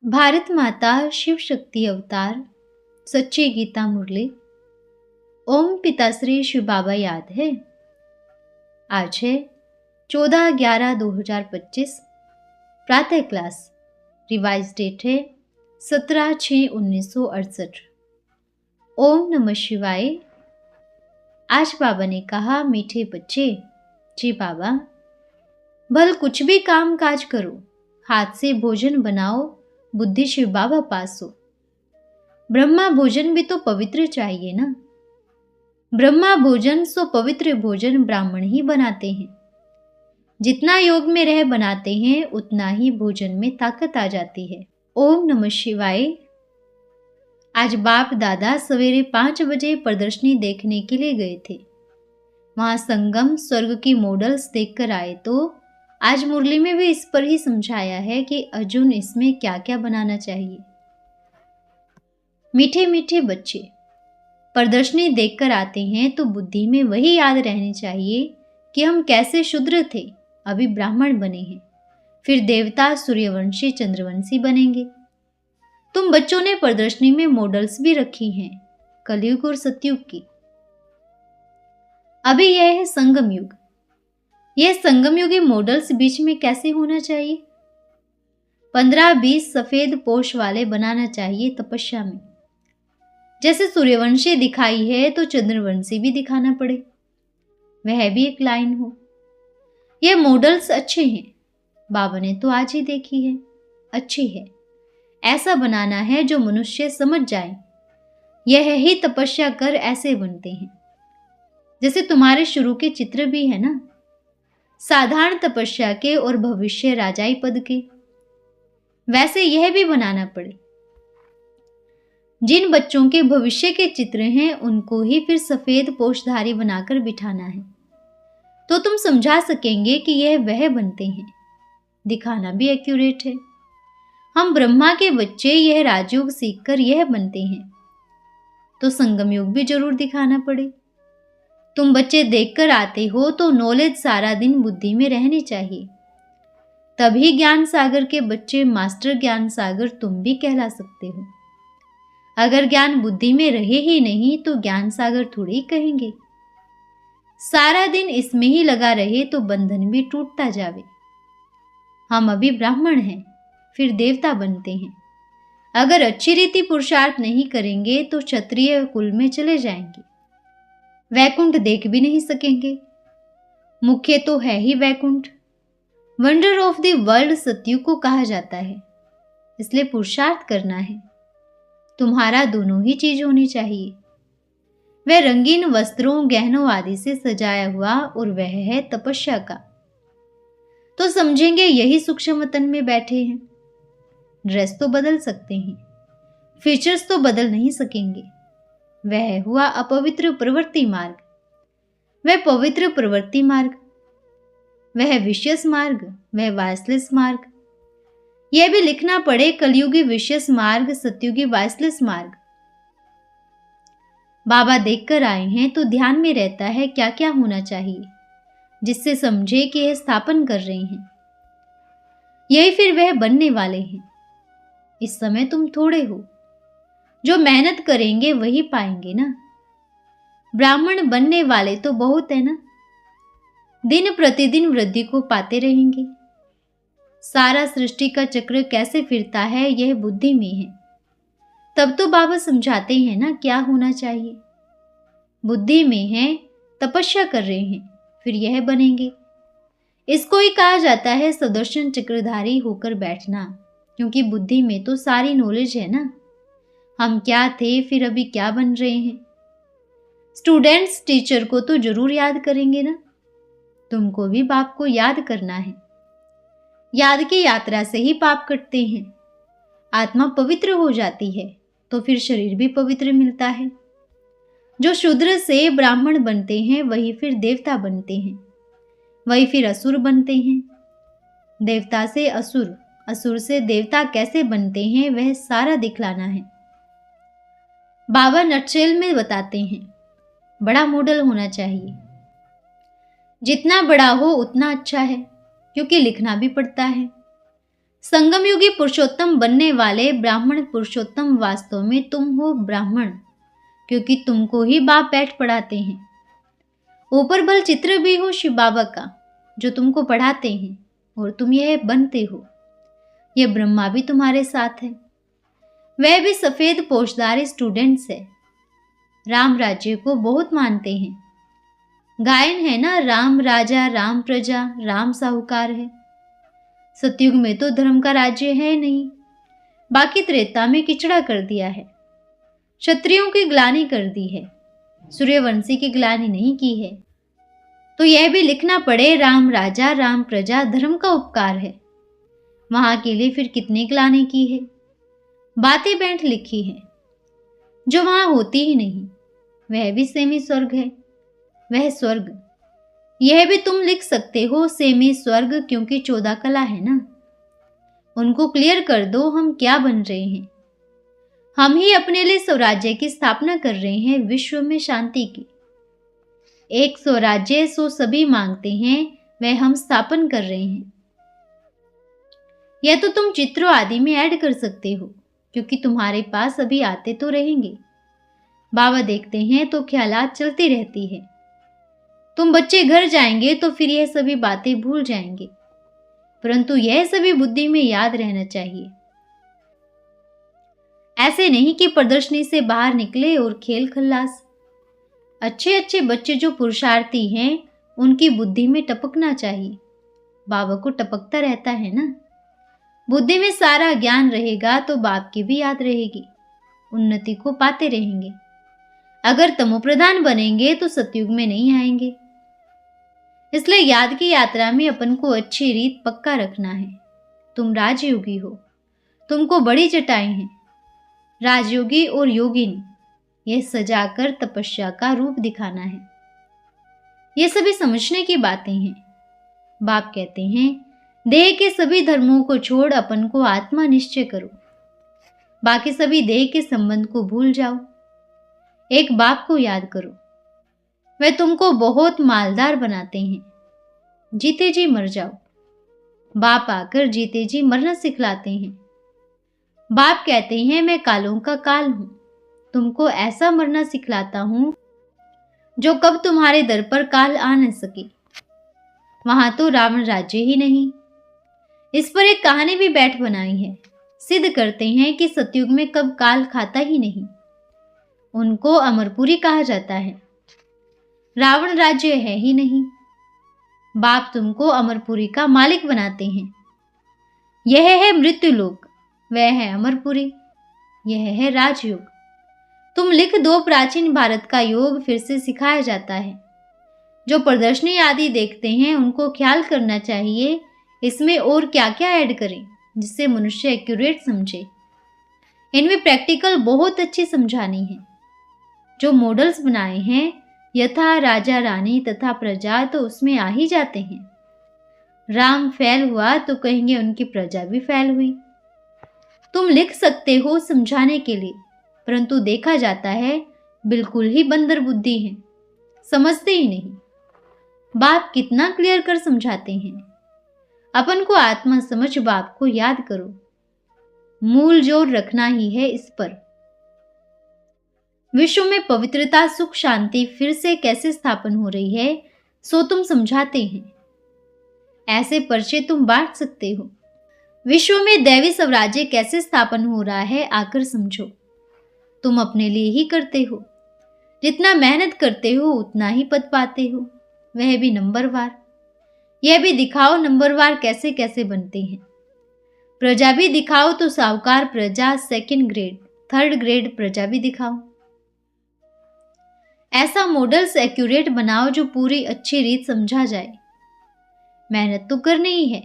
भारत माता शिव शक्ति अवतार सच्ची गीता मुरली। ओम पिताश्री शिव बाबा याद है। आज है 14/11/2025। प्रातः क्लास। रिवाइज डेट है 17/6/1968। ओम नमः शिवाय। आज बाबा ने कहा, मीठे बच्चे, जी बाबा, भल कुछ भी काम काज करो, हाथ से भोजन बनाओ, बुद्धि शिव बाबा पास हो। ब्रह्मा भोजन भी तो पवित्र चाहिए ना। ब्रह्मा भोजन सो पवित्र भोजन ब्राह्मण ही बनाते हैं। जितना योग में रह बनाते हैं उतना ही भोजन में ताकत आ जाती है। ओम नमः शिवाय। आज बाप दादा सवेरे 5 बजे प्रदर्शनी देखने के लिए गए थे। वहां संगम स्वर्ग की मॉडल्स देखकर आए तो आज मुरली में भी इस पर ही समझाया है कि अर्जुन इसमें क्या क्या बनाना चाहिए। मीठे मीठे बच्चे, प्रदर्शनी देखकर आते हैं तो बुद्धि में वही याद रहनी चाहिए कि हम कैसे शूद्र थे, अभी ब्राह्मण बने हैं, फिर देवता, सूर्यवंशी, चंद्रवंशी बनेंगे। तुम बच्चों ने प्रदर्शनी में मॉडल्स भी रखी हैं, कलयुग और सतयुग की। अभी यह है संगम युग। यह संगम युगी मॉडल्स बीच में कैसे होना चाहिए? 15-20 सफेद पोश वाले बनाना चाहिए तपस्या में। जैसे सूर्यवंशी दिखाई है तो चंद्रवंशी भी दिखाना पड़े, वह भी एक लाइन हो। यह मॉडल्स अच्छे हैं, बाबा ने तो आज ही देखी है, अच्छी है। ऐसा बनाना है जो मनुष्य समझ जाए। यह ही तपस्या कर ऐसे बनते हैं। जैसे तुम्हारे शुरू के चित्र भी है ना, साधारण तपस्या के और भविष्य राजाई पद के, वैसे यह भी बनाना पड़े। जिन बच्चों के भविष्य के चित्र हैं उनको ही फिर सफेद पोशधारी बनाकर बिठाना है, तो तुम समझा सकेंगे कि यह वह बनते हैं। दिखाना भी एक्यूरेट है। हम ब्रह्मा के बच्चे यह राजयोग सीखकर यह बनते हैं, तो संगम योग भी जरूर दिखाना पड़े। तुम बच्चे देखकर आते हो तो नॉलेज सारा दिन बुद्धि में रहनी चाहिए, तभी ज्ञान सागर के बच्चे मास्टर ज्ञान सागर तुम भी कहला सकते हो। अगर ज्ञान बुद्धि में रहे ही नहीं तो ज्ञान सागर थोड़ी कहेंगे। सारा दिन इसमें ही लगा रहे तो बंधन भी टूटता जावे। हम अभी ब्राह्मण हैं, फिर देवता बनते हैं। अगर अच्छी रीति पुरुषार्थ नहीं करेंगे तो क्षत्रिय कुल में चले जाएंगे, वैकुंठ देख भी नहीं सकेंगे। मुख्य तो है ही Vaikuntha. Wonder of the world सतयुग को कहा जाता है, इसलिए पुरुषार्थ करना है। तुम्हारा दोनों ही चीज होनी चाहिए। वह रंगीन वस्त्रों, गहनों आदि से सजाया हुआ और वह है तपस्या का, तो समझेंगे यही सूक्ष्म तन में बैठे हैं। ड्रेस तो बदल सकते हैं, फीचर्स तो बदल नहीं सकेंगे। वह हुआ अपवित्र प्रवृत्ति मार्ग, वह पवित्र प्रवृत्ति मार्ग, वह विशेष मार्ग, वह वायसलेस मार्ग। यह भी लिखना पड़े, कलयुगी विशेष मार्ग, सतयुगी वायसलेस मार्ग। बाबा देखकर आए हैं तो ध्यान में रहता है क्या क्या होना चाहिए, जिससे समझे कि यह स्थापन कर रहे हैं। यही फिर वह बनने वाले हैं। इस समय तुम थोड़े हो, जो मेहनत करेंगे वही पाएंगे ना। ब्राह्मण बनने वाले तो बहुत है ना, दिन प्रतिदिन वृद्धि को पाते रहेंगे। सारा सृष्टि का चक्र कैसे फिरता है यह बुद्धि में है, तब तो बाबा समझाते हैं ना क्या होना चाहिए। बुद्धि में है, तपस्या कर रहे हैं, फिर यह बनेंगे। इसको ही कहा जाता है सुदर्शन चक्रधारी होकर बैठना, क्योंकि बुद्धि में तो सारी नॉलेज है ना। हम क्या थे, फिर अभी क्या बन रहे हैं। स्टूडेंट्स टीचर को तो जरूर याद करेंगे ना। तुमको भी बाप को याद करना है। याद की यात्रा से ही पाप कटते हैं। आत्मा पवित्र हो जाती है तो फिर शरीर भी पवित्र मिलता है। जो शूद्र से ब्राह्मण बनते हैं वही फिर देवता बनते हैं, वही फिर असुर बनते हैं। देवता से असुर, असुर से देवता कैसे बनते हैं वह सारा दिखलाना है। बाबा नटशेल में बताते हैं, बड़ा मॉडल होना चाहिए। जितना बड़ा हो उतना अच्छा है, क्योंकि लिखना भी पड़ता है। संगम युगी पुरुषोत्तम बनने वाले ब्राह्मण पुरुषोत्तम वास्तव में तुम हो ब्राह्मण, क्योंकि तुमको ही बाप बैठ पढ़ाते हैं। ऊपर बल चित्र भी हो शिव बाबा का जो तुमको पढ़ाते हैं, और तुम यह बनते हो। यह ब्रह्मा भी तुम्हारे साथ है, वह भी सफेद पोशदार स्टूडेंट्स है। राम राज्य को बहुत मानते हैं। गायन है ना, राम राजा राम प्रजा राम साहूकार है। सतयुग में तो धर्म का राज्य है नहीं, बाकी त्रेता में किचड़ा कर दिया है। क्षत्रियों की ग्लानि कर दी है, सूर्यवंशी की ग्लानि नहीं की है। तो यह भी लिखना पड़े राम राजा राम प्रजा धर्म का उपकार है। वहां के लिए फिर कितनी ग्लानि की है, बातें बैठ लिखी है जो वहां होती ही नहीं। वह भी सेमी स्वर्ग है, वह स्वर्ग। यह भी तुम लिख सकते हो सेमी स्वर्ग, क्योंकि 14 कला है ना। उनको क्लियर कर दो हम क्या बन रहे हैं। हम ही अपने लिए स्वराज्य की स्थापना कर रहे हैं, विश्व में शांति की। एक स्वराज्य सो सभी मांगते हैं, वह हम स्थापन कर रहे हैं। यह तो तुम चित्रों आदि में ऐड कर सकते हो, क्योंकि तुम्हारे पास अभी आते तो रहेंगे। बाबा देखते हैं तो ख्यालात चलती रहती है। तुम बच्चे घर जाएंगे तो फिर यह सभी बातें भूल जाएंगे, परंतु यह सभी बुद्धि में याद रहना चाहिए। ऐसे नहीं कि प्रदर्शनी से बाहर निकले और खेल खल्लास। अच्छे अच्छे बच्चे जो पुरुषार्थी हैं, उनकी बुद्धि में टपकना चाहिए। बाबा को टपकता रहता है ना। बुद्धि में सारा ज्ञान रहेगा तो बाप की भी याद रहेगी, उन्नति को पाते रहेंगे। अगर तमोप्रधान बनेंगे तो सतयुग में नहीं आएंगे। इसलिए याद की यात्रा में अपन को अच्छी रीत पक्का रखना है। तुम राजयोगी हो, तुमको बड़ी जटाएं हैं। राजयोगी और योगिनी, यह सजाकर तपस्या का रूप दिखाना है। ये सभी समझने की बातें हैं। बाप कहते हैं देह के सभी धर्मों को छोड़ अपन को आत्मा निश्चय करो। बाकी सभी देह के संबंध को भूल जाओ। एक बाप को याद करो, वह तुमको बहुत मालदार बनाते हैं। जीते जी मर जाओ। बाप आकर जीते जी मरना सिखलाते हैं। बाप कहते हैं मैं कालों का काल हूं, तुमको ऐसा मरना सिखलाता हूं जो कब तुम्हारे दर पर काल आ न सके। वहां तो रावण राज्य ही नहीं। इस पर एक कहानी भी बैठ बनाई है। सिद्ध करते हैं कि सतयुग में कब काल खाता ही नहीं। उनको अमरपुरी कहा जाता है। रावण राज्य है ही नहीं। बाप तुमको अमरपुरी का मालिक बनाते हैं। यह है मृत्युलोक, वह है अमरपुरी, यह है राजयोग। तुम लिख दो प्राचीन भारत का योग फिर से सिखाया जाता है। जो प्रदर्शनी आदि देखते हैं उनको ख्याल करना चाहिए इसमें और क्या क्या ऐड करें जिससे मनुष्य एक्यूरेट समझे। इनमें प्रैक्टिकल बहुत अच्छी समझानी है। जो मॉडल्स बनाए हैं यथा राजा रानी तथा प्रजा, तो उसमें आ ही जाते हैं। राम फैल हुआ तो कहेंगे उनकी प्रजा भी फैल हुई। तुम लिख सकते हो समझाने के लिए, परंतु देखा जाता है बिल्कुल ही बंदर बुद्धि है, समझते ही नहीं। बाप कितना क्लियर कर समझाते हैं। अपन को आत्मा समझ बाप को याद करो। मूल जोर रखना ही है इस पर। विश्व में पवित्रता सुख शांति फिर से कैसे स्थापन हो रही है सो तुम समझाते हैं। ऐसे पर्चे तुम बांट सकते हो। विश्व में दैवी स्वराज्य कैसे स्थापन हो रहा है आकर समझो। तुम अपने लिए ही करते हो। जितना मेहनत करते हो उतना ही पद पाते हो, वह भी नंबरवार। यह भी दिखाओ नंबरवार कैसे कैसे बनते हैं। प्रजा भी दिखाओ तो साहूकार प्रजा, सेकंड ग्रेड, थर्ड ग्रेड प्रजा भी दिखाओ। ऐसा मॉडल्स एक्यूरेट बनाओ जो पूरी अच्छी रीत समझा जाए। मेहनत तो करनी ही है,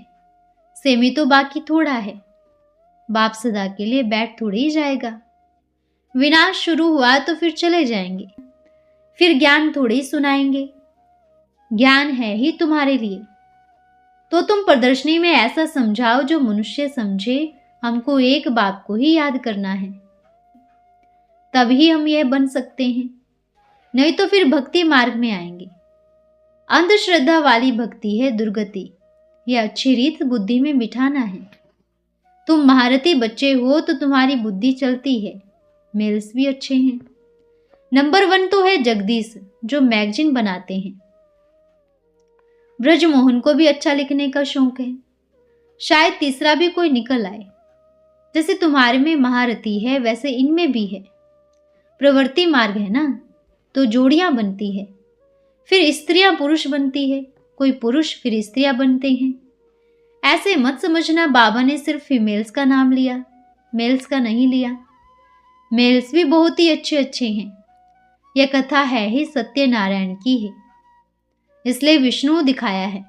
सेमी तो बाकी थोड़ा है। बाप सदा के लिए बैठ थोड़ी ही जाएगा। विनाश शुरू हुआ तो फिर चले जाएंगे, फिर ज्ञान थोड़ी ही सुनाएंगे। ज्ञान है ही तुम्हारे लिए, तो तुम प्रदर्शनी में ऐसा समझाओ जो मनुष्य समझे। हमको एक बाप को ही याद करना है, तभी हम यह बन सकते हैं। नहीं तो फिर भक्ति मार्ग में आएंगे। अंधश्रद्धा वाली भक्ति है दुर्गति। यह अच्छी रीत बुद्धि में बिठाना है। तुम महारथी बच्चे हो तो तुम्हारी बुद्धि चलती है, मेल्स भी अच्छे हैं। नंबर 1 तो है जगदीश, जो मैगजीन बनाते हैं। ब्रजमोहन को भी अच्छा लिखने का शौक है। शायद तीसरा भी कोई निकल आए। जैसे तुम्हारे में महारथी है वैसे इनमें भी है। प्रवृत्ति मार्ग है ना, तो जोड़ियां बनती है, फिर स्त्रियां पुरुष बनती है, कोई पुरुष फिर स्त्रियां बनते हैं। ऐसे मत समझना बाबा ने सिर्फ फीमेल्स का नाम लिया, मेल्स का नहीं लिया। मेल्स भी बहुत ही अच्छे अच्छे हैं। यह कथा है ही सत्यनारायण की है, इसलिए विष्णु दिखाया है।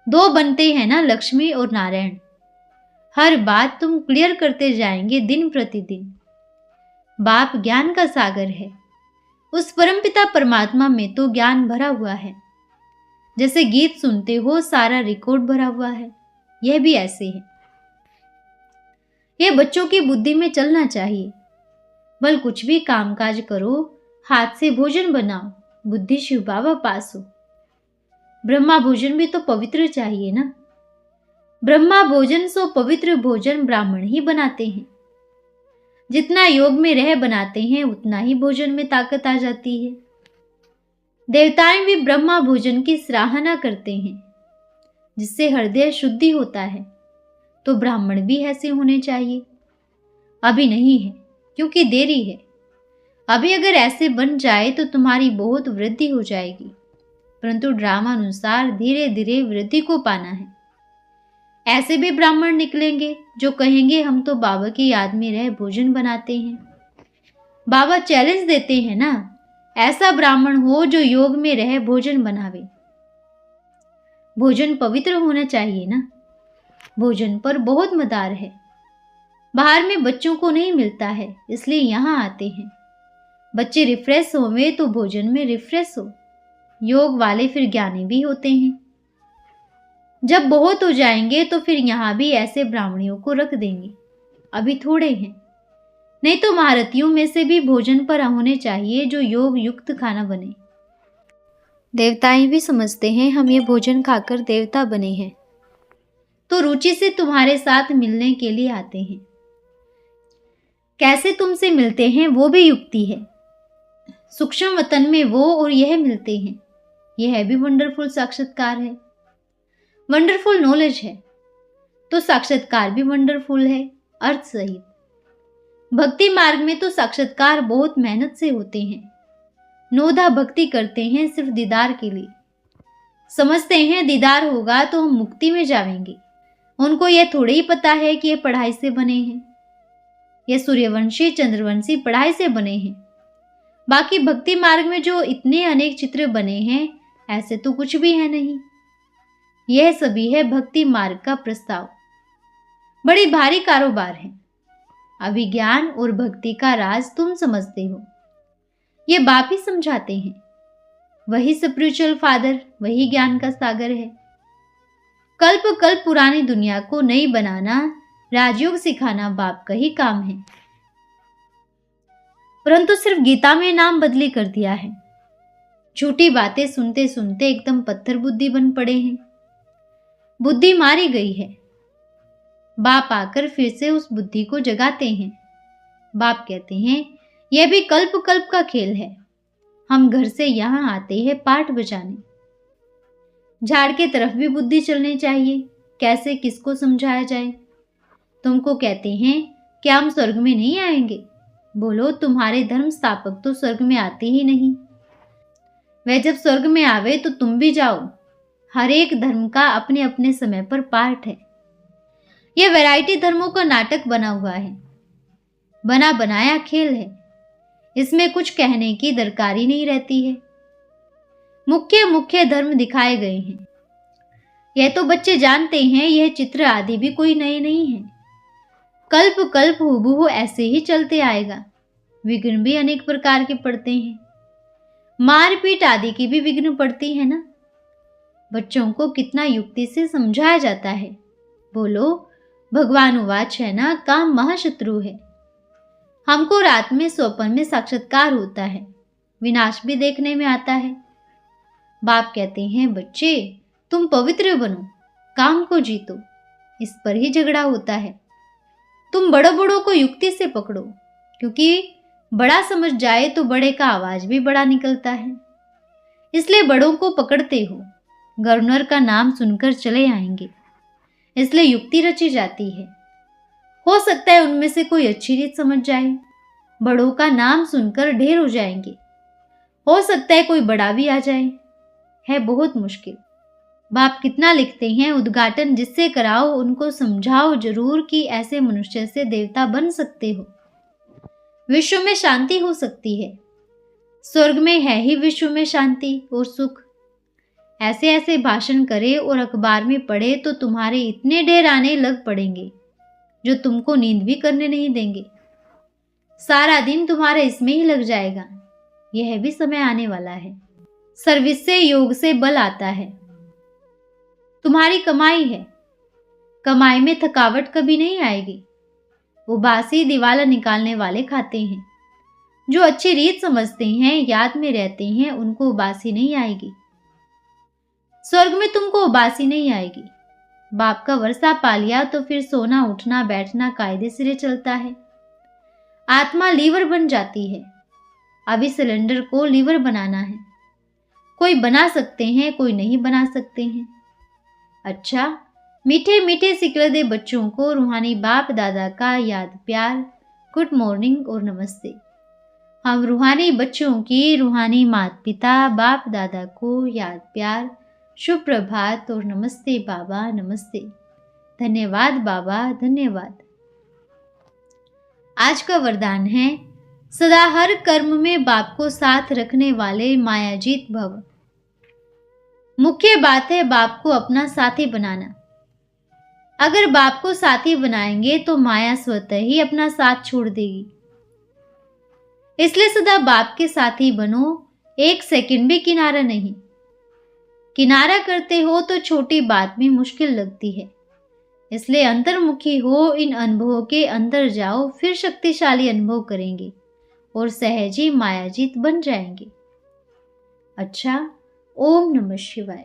2 बनते हैं ना, लक्ष्मी और नारायण। हर बात तुम क्लियर करते जाएंगे दिन प्रतिदिन। बाप ज्ञान का सागर है। उस परमपिता परमात्मा में तो ज्ञान भरा हुआ है। जैसे गीत सुनते हो सारा रिकॉर्ड भरा हुआ है, यह भी ऐसे है। यह बच्चों की बुद्धि में चलना चाहिए। बल कुछ भी कामकाज करो, हाथ से भोजन बनाओ, बुद्धि शिव बाबा पास हो। ब्रह्मा भोजन भी तो पवित्र चाहिए ना। ब्रह्मा भोजन सो पवित्र भोजन ब्राह्मण ही बनाते हैं। जितना योग में रह बनाते हैं उतना ही भोजन में ताकत आ जाती है। देवताएं भी ब्रह्मा भोजन की सराहना करते हैं, जिससे हृदय शुद्धि होता है। तो ब्राह्मण भी ऐसे होने चाहिए। अभी नहीं है, क्योंकि देरी है। अभी अगर ऐसे बन जाए तो तुम्हारी बहुत वृद्धि हो जाएगी, परंतु ड्रामा अनुसार धीरे धीरे वृद्धि को पाना है। ऐसे भी ब्राह्मण निकलेंगे जो कहेंगे हम तो बाबा की याद में रह भोजन बनाते हैं। बाबा चैलेंज देते हैं ना, ऐसा ब्राह्मण हो जो योग में रह भोजन बनावे। भोजन पवित्र होना चाहिए ना। भोजन पर बहुत मदार है। बाहर में बच्चों को नहीं मिलता है, इसलिए यहाँ आते हैं। बच्चे रिफ्रेश होवे तो भोजन में रिफ्रेश हो। योग वाले फिर ज्ञानी भी होते हैं। जब बहुत हो जाएंगे तो फिर यहाँ भी ऐसे ब्राह्मणियों को रख देंगे। अभी थोड़े हैं। नहीं तो महारथियों में से भी भोजन पर होने चाहिए जो योग युक्त खाना बने। देवताएं भी समझते हैं हम ये भोजन खाकर देवता बने हैं, तो रुचि से तुम्हारे साथ मिलने के लिए आते हैं। कैसे तुमसे मिलते हैं वो भी युक्ति है। सूक्ष्म वतन में वो और यह मिलते हैं। यह भी वंडरफुल साक्षात्कार है, वंडरफुल नॉलेज है। तो साक्षात्कार भी वंडरफुल है, अर्थ सहित। भक्ति मार्ग में तो साक्षात्कार बहुत मेहनत से होते हैं। नोधा भक्ति करते हैं सिर्फ दीदार के लिए। समझते हैं दीदार होगा तो हम मुक्ति में जाएंगे। उनको यह थोड़े ही पता है कि ये पढ़ाई से बने हैं। ये सूर्यवंशी चंद्रवंशी पढ़ाई से बने हैं। बाकी भक्ति मार्ग में जो इतने अनेक चित्र बने हैं, ऐसे तो कुछ भी है नहीं। यह सभी है भक्ति मार्ग का प्रस्ताव। बड़ी भारी कारोबार है। अभिज्ञान और भक्ति का राज तुम समझते हो, ये बाप ही समझाते हैं। वही स्पिरिचुअल फादर, वही ज्ञान का सागर है। कल्प कल्प पुरानी दुनिया को नई बनाना, राजयोग सिखाना बाप का ही काम है। परंतु सिर्फ गीता में नाम बदली कर दिया है। झूठी बातें सुनते सुनते एकदम पत्थर बुद्धि बन पड़े हैं। बुद्धि मारी गई है। बाप आकर फिर से उस बुद्धि को जगाते हैं। बाप कहते हैं यह भी कल्प कल्प का खेल है। हम घर से यहाँ आते हैं पाठ बजाने। झाड़ के तरफ भी बुद्धि चलनी चाहिए। कैसे किसको समझाया जाए। तुमको कहते हैं कि हम स्वर्ग में नहीं आएंगे। बोलो तुम्हारे धर्म स्थापक तो स्वर्ग में आते ही नहीं। वह जब स्वर्ग में आवे तो तुम भी जाओ। हर एक धर्म का अपने अपने समय पर पाठ है। यह वैरायटी धर्मों का नाटक बना हुआ है, बना बनाया खेल है। इसमें कुछ कहने की दरकारी नहीं रहती है। मुख्य मुख्य धर्म दिखाए गए हैं। यह तो बच्चे जानते हैं यह चित्र आदि भी कोई नए नहीं है। कल्प कल्प हुबहू ऐसे ही चलते आएगा। विघ्न भी अनेक प्रकार के पड़ते हैं। मारपीट आदि की भी विघ्न पड़ती है ना। बच्चों को कितना युक्ति से समझाया जाता है। बोलो भगवान उवाच है ना, काम महाशत्रु है। हमको रात में स्वप्न में साक्षात्कार होता है। विनाश भी देखने में आता है। बाप कहते हैं बच्चे तुम पवित्र बनो, काम को जीतो। इस पर ही झगड़ा होता है। तुम बड़ों बड़ों को युक्ति से पकड़ो, क्योंकि बड़ा समझ जाए तो बड़े का आवाज भी बड़ा निकलता है। इसलिए बड़ों को पकड़ते हो। गवर्नर का नाम सुनकर चले आएंगे, इसलिए युक्ति रची जाती है। हो सकता है उनमें से कोई अच्छी रीत समझ जाए, बड़ों का नाम सुनकर ढेर हो जाएंगे। हो सकता है कोई बड़ा भी आ जाए, है बहुत मुश्किल। बाप कितना लिखते हैं, उद्घाटन जिससे कराओ उनको समझाओ जरूर कि ऐसे मनुष्य से देवता बन सकते हो। विश्व में शांति हो सकती है, स्वर्ग में है ही विश्व में शांति और सुख। ऐसे ऐसे भाषण करे और अखबार में पढ़े तो तुम्हारे इतने ढेर आने लग पड़ेंगे जो तुमको नींद भी करने नहीं देंगे। सारा दिन तुम्हारा इसमें ही लग जाएगा। यह भी समय आने वाला है। सर्विस से योग से बल आता है। तुम्हारी कमाई है, कमाई में थकावट कभी नहीं आएगी। वो बासी दिवाला निकालने वाले खाते हैं। जो अच्छी रीत समझते हैं, याद में रहते हैं, उनको उबासी नहीं आएगी। स्वर्ग में तुमको उबासी नहीं आएगी। बाप का वर्षा पा लिया तो फिर सोना उठना बैठना कायदे सिरे चलता है। आत्मा लीवर बन जाती है। अभी सिलेंडर को लीवर बनाना है। कोई बना सकते हैं, कोई नहीं बना सकते हैं। अच्छा, मीठे मीठे सिकल दे बच्चों को रूहानी बाप दादा का याद प्यार, गुड मॉर्निंग और नमस्ते। हम रूहानी बच्चों की रूहानी माता पिता बाप दादा को याद प्यार, शुभ प्रभात और नमस्ते बाबा नमस्ते। धन्यवाद बाबा धन्यवाद। आज का वरदान है, सदा हर कर्म में बाप को साथ रखने वाले मायाजीत भव। मुख्य बात है बाप को अपना साथी बनाना। अगर बाप को साथी बनाएंगे तो माया स्वतः ही अपना साथ छोड़ देगी। इसलिए सदा बाप के साथी बनो, एक सेकंड भी किनारा नहीं। किनारा करते हो तो छोटी बात भी मुश्किल लगती है। इसलिए अंतर्मुखी हो, इन अनुभवों के अंदर जाओ, फिर शक्तिशाली अनुभव करेंगे और सहज ही मायाजीत बन जाएंगे। अच्छा, ओम नमः शिवाय।